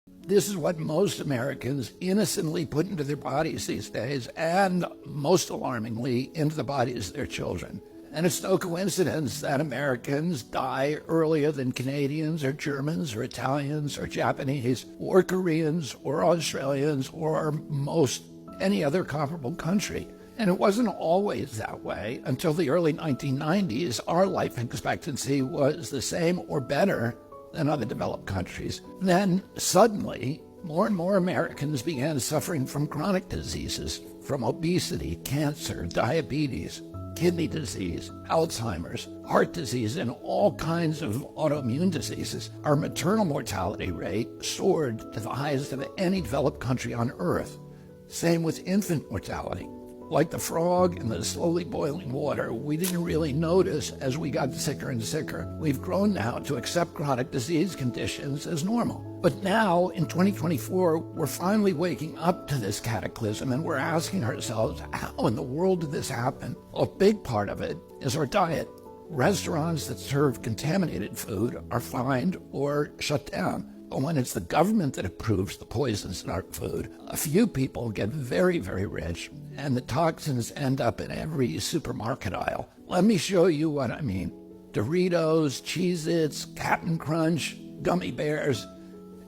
This is what most Americans innocently put into their bodies these days, and most alarmingly, into the bodies of their children. And it's no coincidence that Americans die earlier than Canadians or Germans or Italians or Japanese or Koreans or Australians or most any other comparable country. And it wasn't always that way. Until the early 1990s, our life expectancy was the same or better than other developed countries. Then suddenly, more and more Americans began suffering from chronic diseases, from obesity, cancer, diabetes, kidney disease, Alzheimer's, heart disease, and all kinds of autoimmune diseases. Our maternal mortality rate soared to the highest of any developed country on earth. Same with infant mortality. Like the frog in the slowly boiling water, we didn't really notice as we got sicker and sicker. We've grown now to accept chronic disease conditions as normal. But now, in 2024, we're finally waking up to this cataclysm, and we're asking ourselves, how in the world did this happen? A big part of it is our diet. Restaurants that serve contaminated food are fined or shut down. But when it's the government that approves the poisons in our food, a few people get very, very rich, and the toxins end up in every supermarket aisle. Let me show you what I mean. Doritos, Cheez-Its, Cap'n Crunch, gummy bears.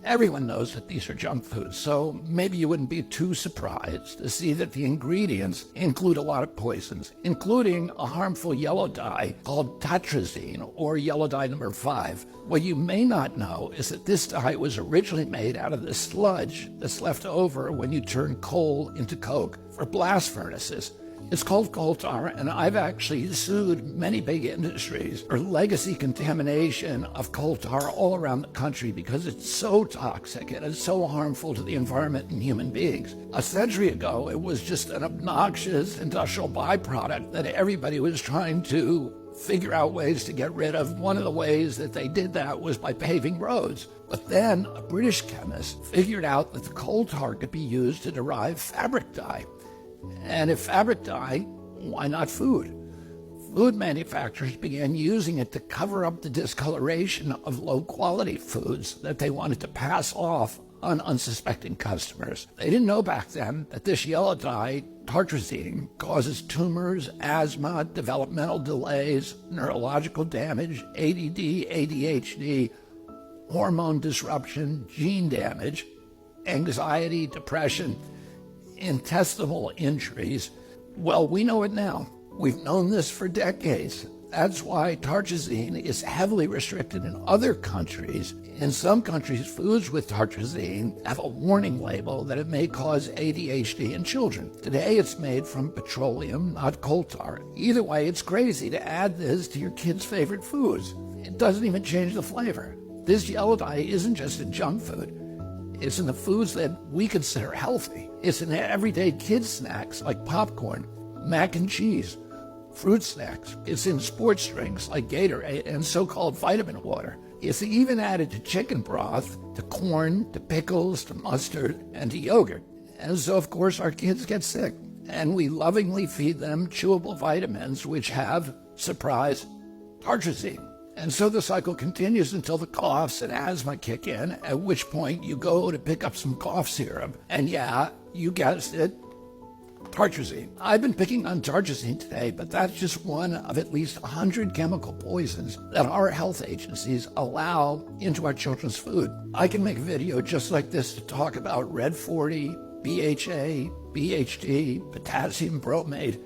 Everyone knows that these are junk foods, so maybe you wouldn't be too surprised to see that the ingredients include a lot of poisons, including a harmful yellow dye called tartrazine, or yellow dye number 5. What you may not know is that this dye was originally made out of the sludge that's left over when you turn coal into coke for blast furnaces. It's called coal tar, and I've actually sued many big industries for legacy contamination of coal tar all around the country because it's so toxic and it's so harmful to the environment and human beings. A century ago, it was just an obnoxious industrial byproduct that everybody was trying to figure out ways to get rid of. One of the ways that they did that was by paving roads. But then a British chemist figured out that the coal tar could be used to derive fabric dye. And if fabric dye, why not food? Food manufacturers began using it to cover up the discoloration of low-quality foods that they wanted to pass off on unsuspecting customers. They didn't know back then that this yellow dye, tartrazine, causes tumors, asthma, developmental delays, neurological damage, ADD, ADHD, hormone disruption, gene damage, anxiety, depression, intestinal injuries. Well, we know it now. We've known this for decades. That's why tartrazine is heavily restricted in other countries. In some countries, foods with tartrazine have a warning label that it may cause ADHD in children. Today, it's made from petroleum, not coal tar. Either way, it's crazy to add this to your kids' favorite foods. It doesn't even change the flavor. This yellow dye isn't just in junk food. It's in the foods that we consider healthy. It's in everyday kids' snacks like popcorn, mac and cheese, fruit snacks. It's in sports drinks like Gatorade and so-called vitamin water. It's even added to chicken broth, to corn, to pickles, to mustard, and to yogurt. And so, of course, our kids get sick. And we lovingly feed them chewable vitamins which have, surprise, tartrazine. And so the cycle continues until the coughs and asthma kick in, at which point you go to pick up some cough syrup. And yeah, you guessed it, tartrazine. I've been picking on tartrazine today, but that's just one of at least 100 chemical poisons that our health agencies allow into our children's food. I can make a video just like this to talk about Red 40, BHA, BHD, potassium bromate,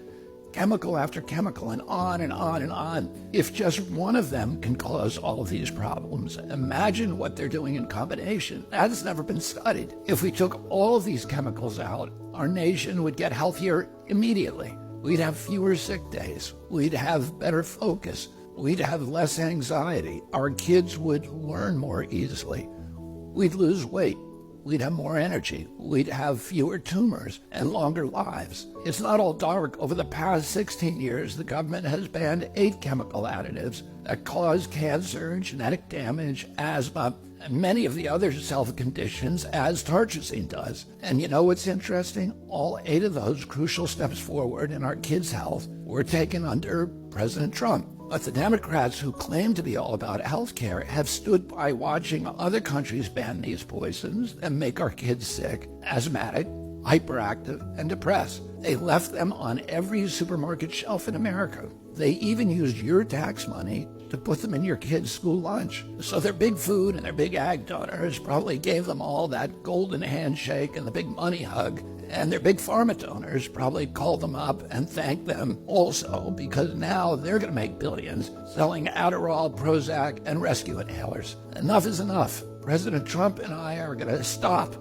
chemical after chemical, and on and on and on. If just one of them can cause all of these problems, imagine what they're doing in combination. That's never been studied. If we took all of these chemicals out, our nation would get healthier immediately. We'd have fewer sick days. We'd have better focus. We'd have less anxiety. Our kids would learn more easily. We'd lose weight. We'd have more energy. We'd have fewer tumors and longer lives. It's not all dark. Over the past 16 years, the government has banned 8 chemical additives that cause cancer, genetic damage, asthma, and many of the other self-conditions as tartrazine does. And you know what's interesting? All 8 of those crucial steps forward in our kids' health were taken under President Trump. But the Democrats who claim to be all about health care have stood by watching other countries ban these poisons and make our kids sick, asthmatic, hyperactive, and depressed. They left them on every supermarket shelf in America. They even used your tax money to put them in your kids' school lunch. So their big food and their big ag donors probably gave them all that golden handshake and the big money hug. And their big pharma donors probably called them up and thanked them also, because now they're going to make billions selling Adderall, Prozac, and rescue inhalers. Enough is enough. President Trump and I are going to stop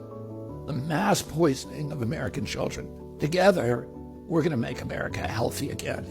the mass poisoning of American children. Together, we're going to make America healthy again.